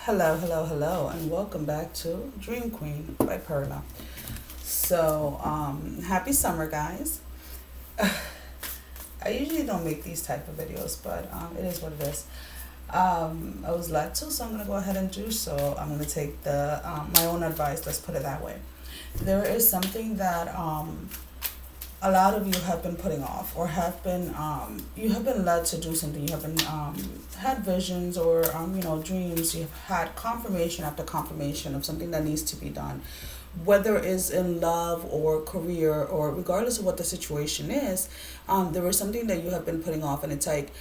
Hello, hello, hello, and welcome back to Dream Queen by Perla. So, happy summer, guys. I usually don't make these type of videos, but it is what it is. I was led to, so I'm gonna go ahead and do so. I'm gonna take the my own advice. Let's put it that way. There is something that a lot of you have been putting off, or have been you have been led to do something. You have been had visions, or dreams. You've had confirmation after confirmation of something that needs to be done, whether it's in love or career, or regardless of what the situation is. There is something that you have been putting off, and it's like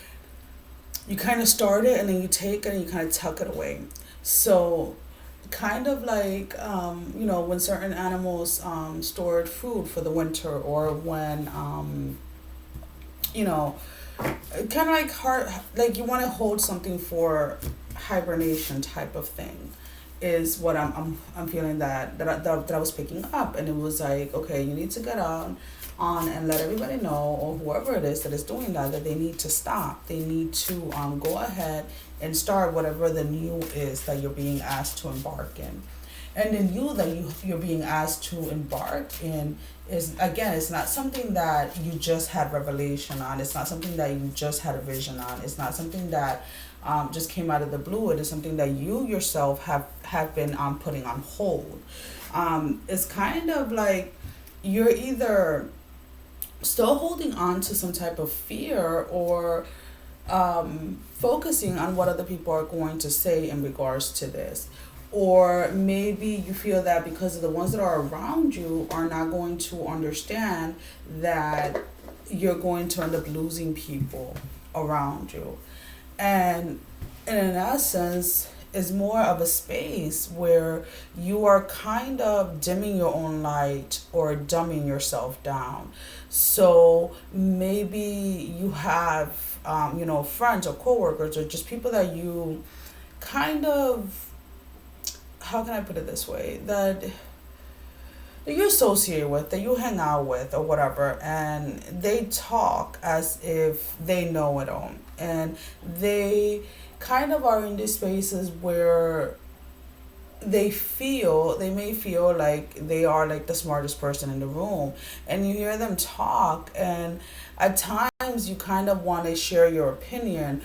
you kind of start it and then you take it and you kind of tuck it away. So kind of like when certain animals stored food for the winter, or when you know kind of like hard, like you want to hold something for hibernation type of thing, is what I'm feeling that I was picking up. And it was like, okay, you need to get on and let everybody know, or whoever it is that is doing that they need to stop. They need to go ahead and start whatever the new is that you're being asked to embark in. And the new that you're being asked to embark in is, again, it's not something that you just had revelation on. It's not something that you just had a vision on. It's not something that just came out of the blue. It is something that you yourself have been putting on hold. It's kind of like you're either still holding on to some type of fear, or focusing on what other people are going to say in regards to this. Or maybe you feel that because of the ones that are around you are not going to understand, that you're going to end up losing people around you. And in essence, is more of a space where you are kind of dimming your own light, or dumbing yourself down. So maybe you have friends or coworkers, or just people that you kind of, how can I put it this way, that you associate with, that you hang out with, or whatever, and they talk as if they know it all. And they kind of are in these spaces where they may feel like they are like the smartest person in the room. And you hear them talk, and at times you kind of want to share your opinion,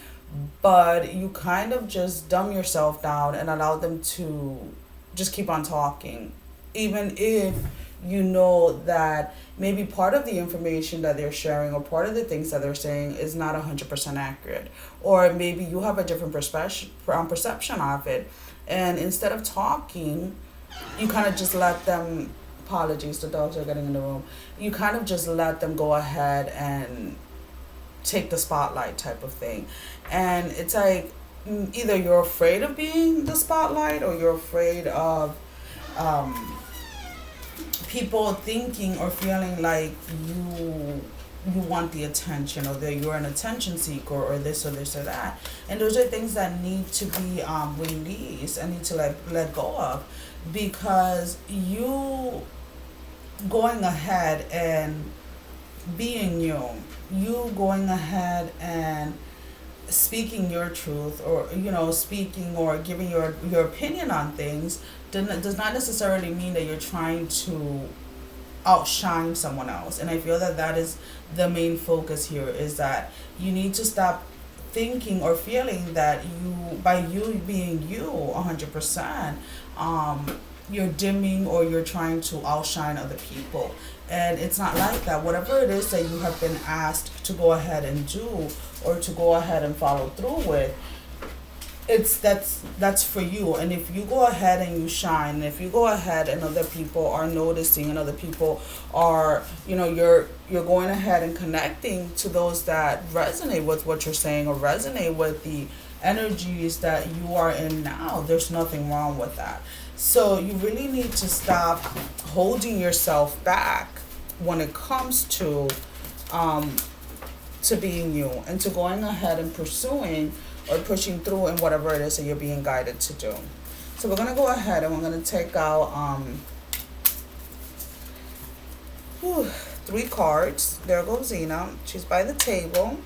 but you kind of just dumb yourself down and allow them to just keep on talking, even if you know that maybe part of the information that they're sharing, or part of the things that they're saying, is not 100% accurate. Or maybe you have a different perception of it, and instead of talking, you kind of just let them, apologies, the dogs are getting in the room, you kind of just let them go ahead and take the spotlight type of thing. And it's like, either you're afraid of being the spotlight, or you're afraid of people thinking or feeling like you want the attention, or that you're an attention seeker, or this or that. And those are things that need to be released, and need to let go of. Because you going ahead and being you going ahead and speaking your truth, or speaking or giving your opinion on things, does not necessarily mean that you're trying to outshine someone else. And I feel that that is the main focus here, is that you need to stop thinking or feeling that by you being you 100%, you're dimming, or you're trying to outshine other people. And it's not like that. Whatever it is that you have been asked to go ahead and do, or to go ahead and follow through with, that's for you. And if you go ahead and you shine, and if you go ahead and other people are noticing, and other people are, you're going ahead and connecting to those that resonate with what you're saying, or resonate with the energies that you are in now, there's nothing wrong with that. So you really need to stop holding yourself back when it comes to being you, and to going ahead and pursuing, or pushing through in whatever it is that you're being guided to do. So we're gonna go ahead and we're gonna take out 3 cards. There goes Zena. She's by the table.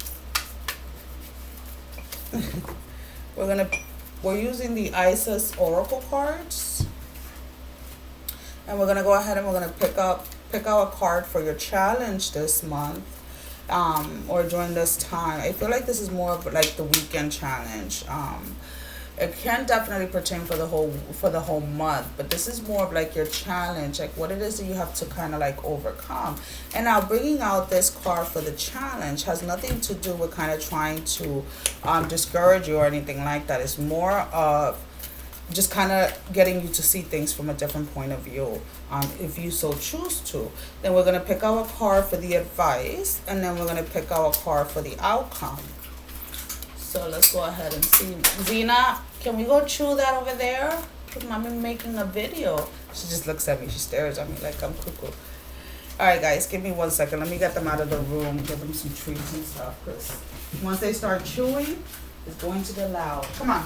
We're gonna we're using the Isis Oracle cards, and we're gonna go ahead and we're gonna pick out a card for your challenge this month, or during this time. I feel like this is more of like the weekend challenge. It can definitely pertain for the whole month, but this is more of like your challenge, like what it is that you have to kind of like overcome. And now bringing out this card for the challenge has nothing to do with kind of trying to discourage you or anything like that. It's more of just kind of getting you to see things from a different point of view, if you so choose to. Then we're going to pick out a card for the advice, and then we're going to pick out a card for the outcome. So let's go ahead and see. Zena, can we go chew that over there? Because I'm making a video. She just looks at me. She stares at me like I'm cuckoo. All right, guys, give me 1 second. Let me get them out of the room, give them some treats and stuff. Because once they start chewing, it's going to get loud. Come on.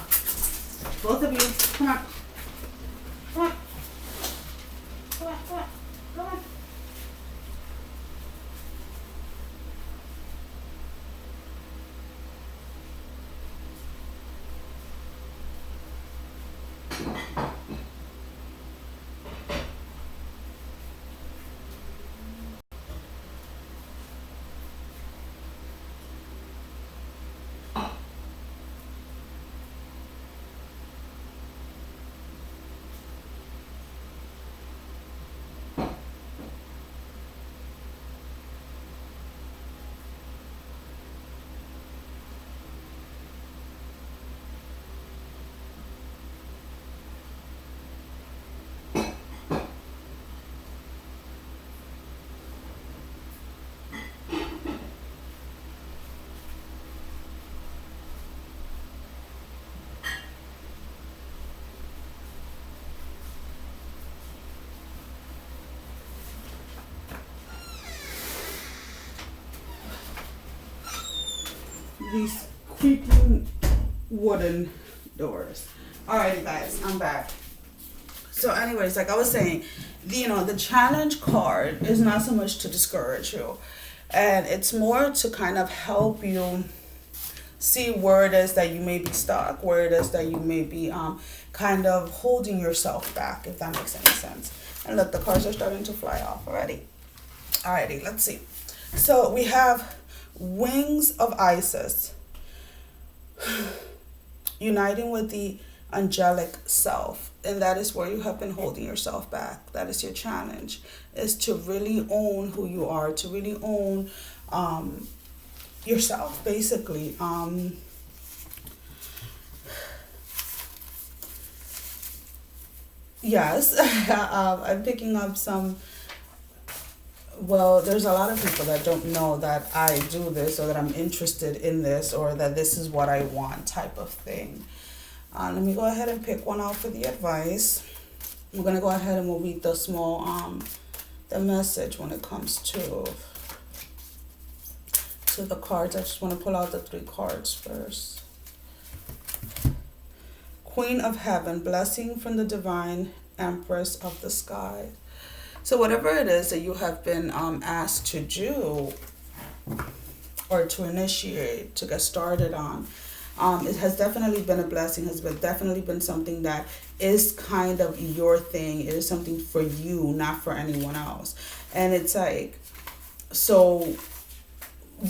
Both of you, come on. Come on. Come on, come on, come on. These creaking wooden doors. Alrighty, guys, I'm back. So anyways, like I was saying, the challenge card is not so much to discourage you, and it's more to kind of help you see where it is that you may be stuck, where it is that you may be kind of holding yourself back, if that makes any sense. And look, the cards are starting to fly off already. Alrighty, let's see. So we have Wings of Isis, uniting with the angelic self, and that is where you have been holding yourself back. That is your challenge, is to really own who you are, to really own yourself, basically. Yes. I'm picking up some. Well, there's a lot of people that don't know that I do this, or that I'm interested in this, or that this is what I want, type of thing. Let me go ahead and pick one out for the advice. We're going to go ahead and we'll read the the message when it comes to the cards. I just want to pull out the 3 cards first. Queen of Heaven, blessing from the divine Empress of the sky. So whatever it is that you have been asked to do, or to initiate, to get started on, it has definitely been a blessing, definitely been something that is kind of your thing. It is something for you, not for anyone else. And it's like, so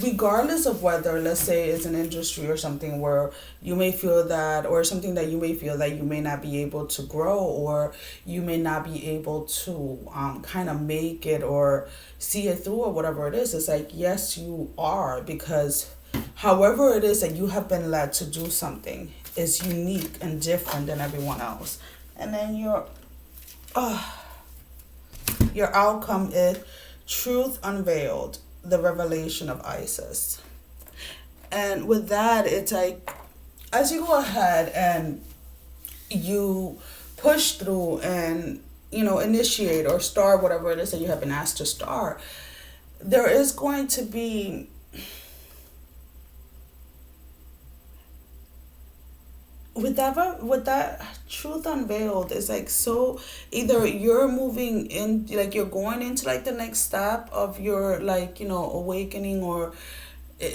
regardless of whether, let's say, it's an industry or something where you may feel that, or something that you may feel that you may not be able to grow, or you may not be able to kind of make it or see it through, or whatever it is, it's like, yes, you are, because however it is that you have been led to do something is unique and different than everyone else. And then your outcome is truth unveiled, the revelation of Isis. And with that, it's like, as you go ahead and you push through and, initiate or start whatever it is that you have been asked to start, there is going to be with that truth unveiled, it's like, so either you're moving in, like you're going into like the next step of your, like, awakening, or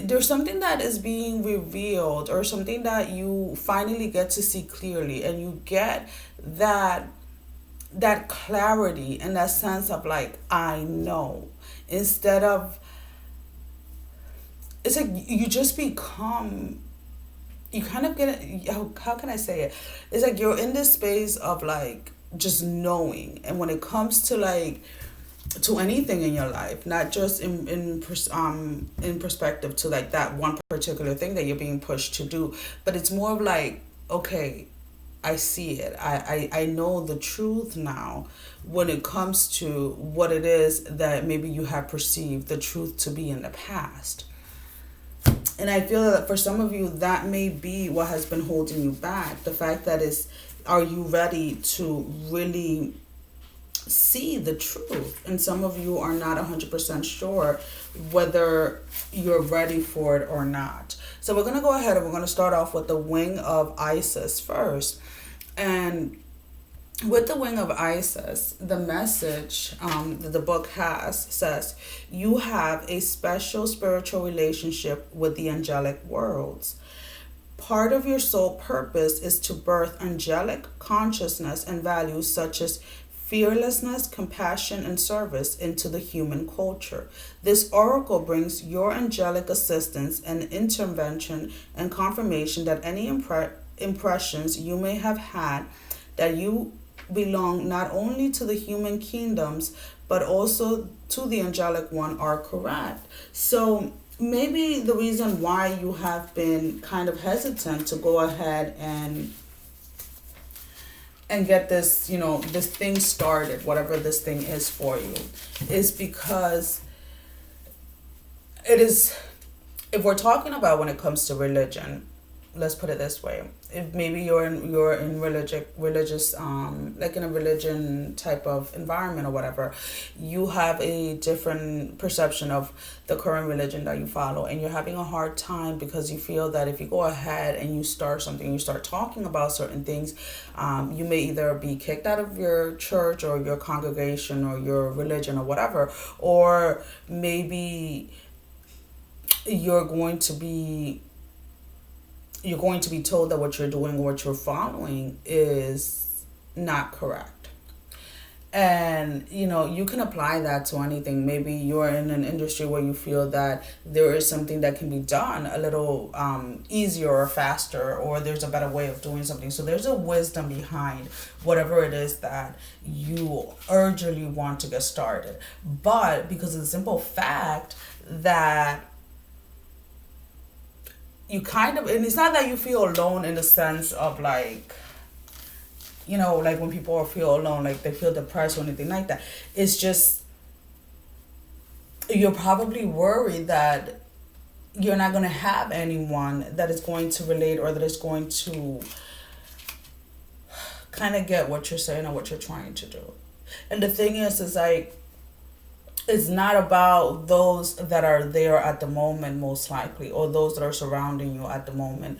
there's something that is being revealed, or something that you finally get to see clearly, and you get that clarity and that sense of like, I know, instead of, it's like you just become, you kind of get it, how can I say it, it's like you're in this space of like just knowing. And when it comes to like, to anything in your life, not just in perspective to like that one particular thing that you're being pushed to do, but it's more of like, okay, I see it. I know the truth now when it comes to what it is that maybe you have perceived the truth to be in the past. And I feel that for some of you, that may be what has been holding you back. The fact that is, are you ready to really see the truth? And some of you are not 100% sure whether you're ready for it or not. So we're going to go ahead and we're going to start off with the Wing of Isis first. And with the Wing of Isis, the message that the book says, you have a special spiritual relationship with the angelic worlds. Part of your soul purpose is to birth angelic consciousness and values such as fearlessness, compassion, and service into the human culture. This oracle brings your angelic assistance and intervention and confirmation that any impressions you may have had that you belong not only to the human kingdoms but also to the angelic one are correct. So maybe the reason why you have been kind of hesitant to go ahead and get this, this thing started, whatever this thing is for you, is because it is, if we're talking about when it comes to religion, let's put it this way. If maybe you're in religious like in a religion type of environment or whatever, you have a different perception of the current religion that you follow, and you're having a hard time because you feel that if you go ahead and you start something, you start talking about certain things, you may either be kicked out of your church or your congregation or your religion or whatever, or maybe you're going to be told that what you're doing, what you're following is not correct. And, you can apply that to anything. Maybe you're in an industry where you feel that there is something that can be done a little easier or faster, or there's a better way of doing something. So there's a wisdom behind whatever it is that you urgently want to get started. But because of the simple fact that you kind of, and it's not that you feel alone in the sense of like, like when people feel alone, like they feel depressed or anything like that. It's just, you're probably worried that you're not going to have anyone that is going to relate or that is going to kind of get what you're saying or what you're trying to do. And the thing is like, it's not about those that are there at the moment, most likely, or those that are surrounding you at the moment.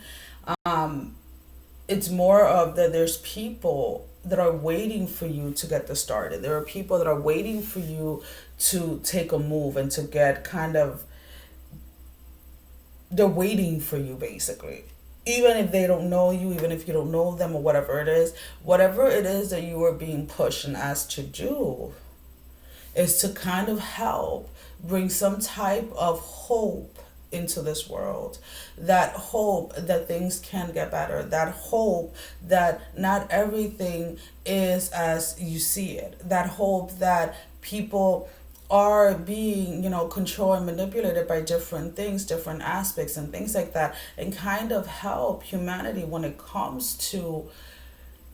It's more of that there's people that are waiting for you to get this started. There are people that are waiting for you to take a move and to get they're waiting for you basically. Even if they don't know you, even if you don't know them or whatever it is that you are being pushed and asked to do, is to kind of help bring some type of hope into this world. That hope that things can get better. That hope that not everything is as you see it. That hope that people are being, controlled and manipulated by different things, different aspects and things like that, and kind of help humanity when it comes to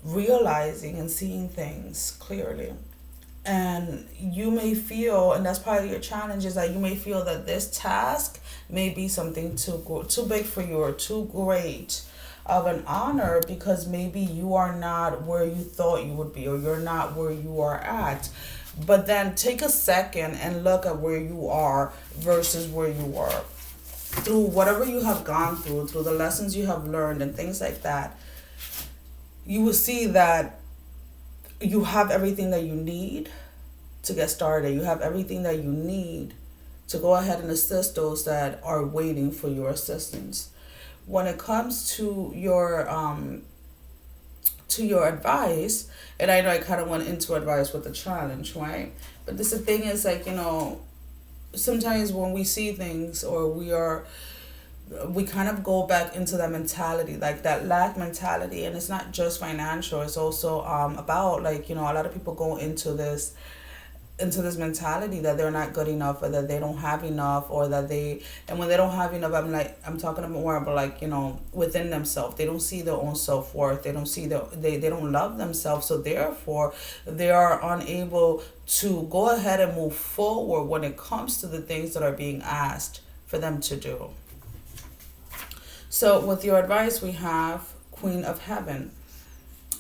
realizing and seeing things clearly. And you may feel, and that's part of your challenge, is that you may feel that this task may be something too big for you or too great of an honor, because maybe you are not where you thought you would be, or you're not where you are at. But then take a second and look at where you are versus where you were. Through whatever you have gone through the lessons you have learned and things like that, you will see that you have everything that you need to get started. You have everything that you need to go ahead and assist those that are waiting for your assistance. When it comes to your advice, and I know I kind of went into advice with the challenge, right? But this the thing is, like, sometimes when we see things, or we kind of go back into that mentality, like that lack mentality. And it's not just financial, it's also about, like, a lot of people go into this mentality that they're not good enough, or that they don't have enough, or that and when they don't have enough, I'm talking more about, like, within themselves. They don't see their own self-worth. They don't see they don't love themselves. So therefore they are unable to go ahead and move forward when it comes to the things that are being asked for them to do. So with your advice, we have Queen of Heaven.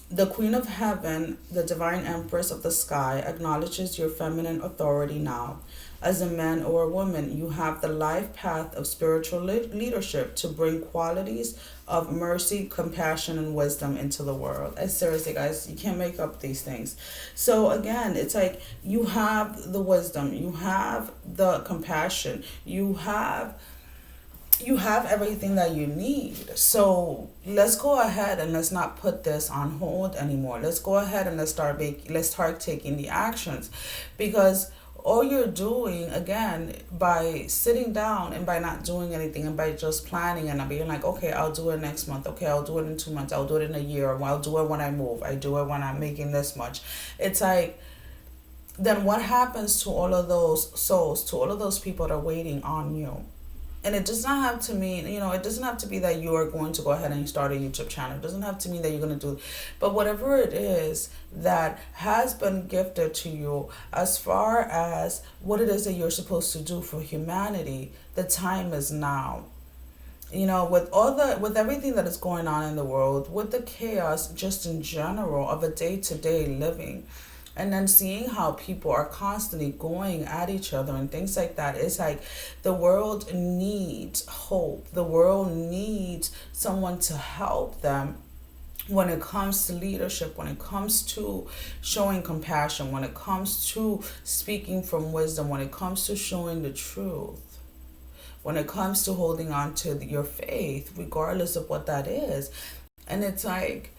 The Queen of Heaven, the Divine Empress of the sky, acknowledges your feminine authority now. As a man or a woman, you have the life path of spiritual leadership to bring qualities of mercy, compassion, and wisdom into the world. And seriously, guys, you can't make up these things. So again, it's like you have the wisdom, you have the compassion, you have everything that you need. So let's go ahead and let's not put this on hold anymore. Let's go ahead and let's start taking the actions, because all you're doing, again, by sitting down and by not doing anything, and by just planning and being like, okay, I'll do it next month, okay, I'll do it in 2 months, I'll do it in a year, or I'll do it when I move, I do it when I'm making this much. It's like, then what happens to all of those souls, to all of those people that are waiting on you? And it does not have to mean, it doesn't have to be that you are going to go ahead and start a YouTube channel. It doesn't have to mean that you're going to do, but whatever it is that has been gifted to you, as far as what it is that you're supposed to do for humanity, the time is now. With everything that is going on in the world, with the chaos just in general of a day-to-day living, and then seeing how people are constantly going at each other and things like that. It's like the world needs hope. The world needs someone to help them when it comes to leadership, when it comes to showing compassion, when it comes to speaking from wisdom, when it comes to showing the truth, when it comes to holding on to your faith, regardless of what that is. And it's like,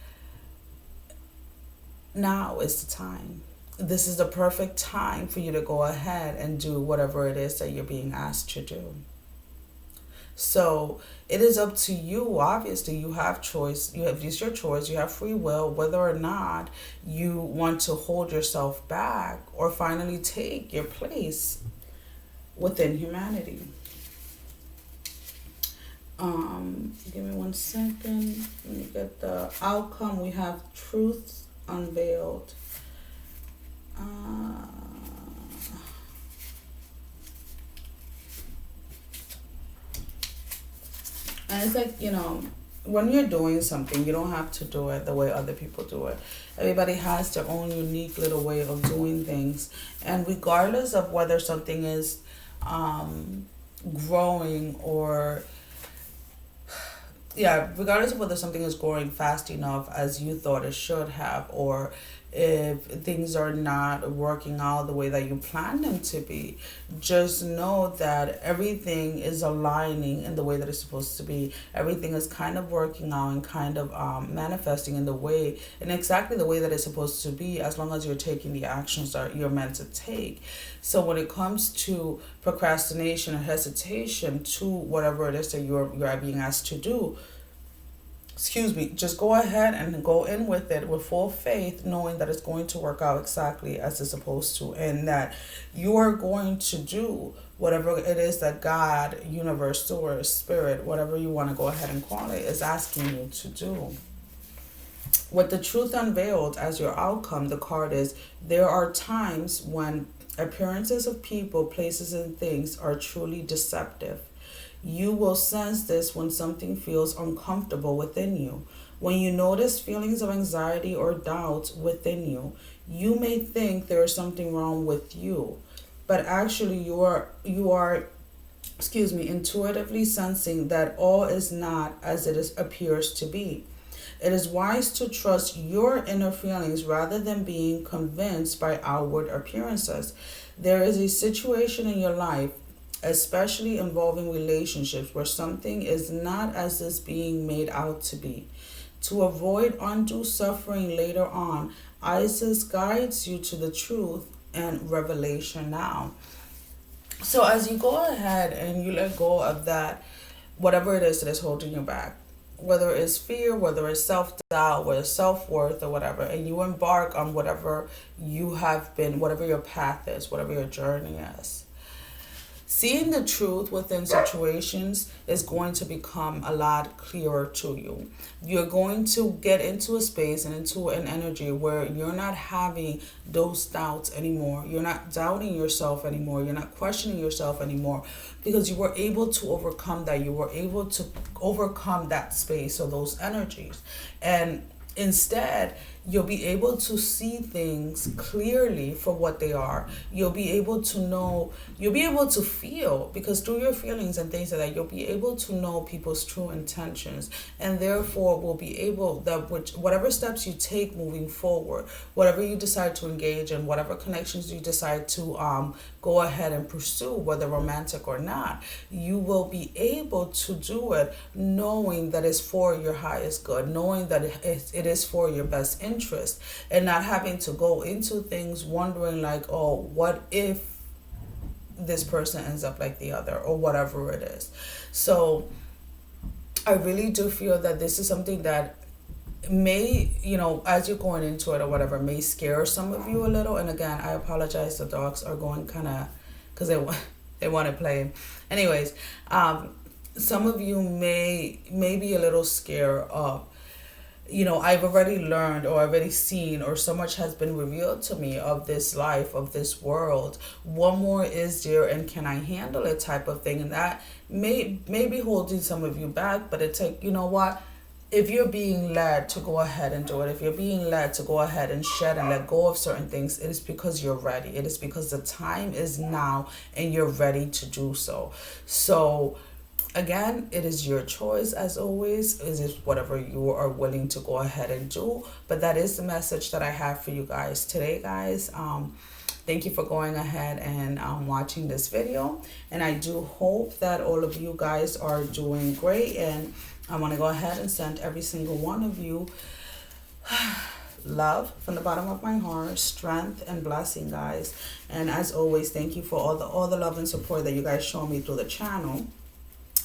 now is the time. This is the perfect time for you to go ahead and do whatever it is that you're being asked to do. So it is up to you. Obviously, you have choice. It's your choice. You have free will, whether or not you want to hold yourself back or finally take your place within humanity. Give me 1 second. Let me get the outcome. We have truths unveiled. And it's like, when you're doing something, you don't have to do it the way other people do it. Everybody has their own unique little way of doing things. And regardless of whether something is growing or regardless of whether something is growing fast enough as you thought it should have, or if things are not working out the way that you planned them to be, just know that everything is aligning in the way that it's supposed to be. Everything is kind of working out and kind of manifesting in exactly the way that it's supposed to be, as long as you're taking the actions that you're meant to take. So when it comes to procrastination or hesitation to whatever it is that you're being asked to do, just go ahead and go in with it with full faith, knowing that it's going to work out exactly as it's supposed to, and that you are going to do whatever it is that God, universe, source, spirit, whatever you want to go ahead and call it, is asking you to do. With the truth unveiled as your outcome, the card is, there are times when appearances of people, places, and things are truly deceptive. You will sense this when something feels uncomfortable within you. When you notice feelings of anxiety or doubt within you, you may think there is something wrong with you, but actually you are intuitively sensing that all is not as appears to be. It is wise to trust your inner feelings rather than being convinced by outward appearances. There is a situation in your life especially involving relationships where something is not as it's being made out to be. To avoid undue suffering later on, Isis guides you to the truth and revelation now. So as you go ahead and you let go of that, whatever it is that is holding you back, whether it's fear, whether it's self doubt, whether it's self worth, or whatever, and you embark on whatever you have been, whatever your path is, whatever your journey is. Seeing the truth within situations is going to become a lot clearer to you. You're going to get into a space and into an energy where you're not having those doubts anymore. You're not doubting yourself anymore. You're not questioning yourself anymore, because you were able to overcome that. You were able to overcome that space or those energies. And instead, you'll be able to see things clearly for what they are. You'll be able to know, you'll be able to feel, because through your feelings and things like that, you'll be able to know people's true intentions. And therefore, will be able, that whatever steps you take moving forward, whatever you decide to engage in, whatever connections you decide to go ahead and pursue, whether romantic or not, you will be able to do it knowing that it's for your highest good, knowing that it is for your best interest, and not having to go into things wondering like, oh, what if this person ends up like the other, or whatever it is. So I really do feel that this is something that may, as you're going into it or whatever, may scare some of you a little. And again, I apologize, the dogs are going kind of, because they want to play. Anyways, some of you may be a little scared of, I've already learned, or I've already seen, or so much has been revealed to me of this life, of this world. What more is there, and can I handle it, type of thing. And that may be holding some of you back, but it's like, you know what? If you're being led to go ahead and do it, if you're being led to go ahead and shed and let go of certain things, it is because you're ready. It is because the time is now and you're ready to do so. So again, it is your choice, as always. It is whatever you are willing to go ahead and do. But that is the message that I have for you guys today, guys. Thank you for going ahead and watching this video. And I do hope that all of you guys are doing great. And I want to go ahead and send every single one of you love from the bottom of my heart, strength and blessing, guys. And as always, thank you for all the love and support that you guys show me through the channel.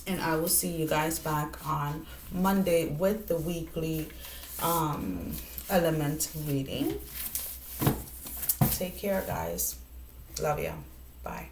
And I will see you guys back on Monday with the weekly element reading. Take care, guys. Love ya. Bye.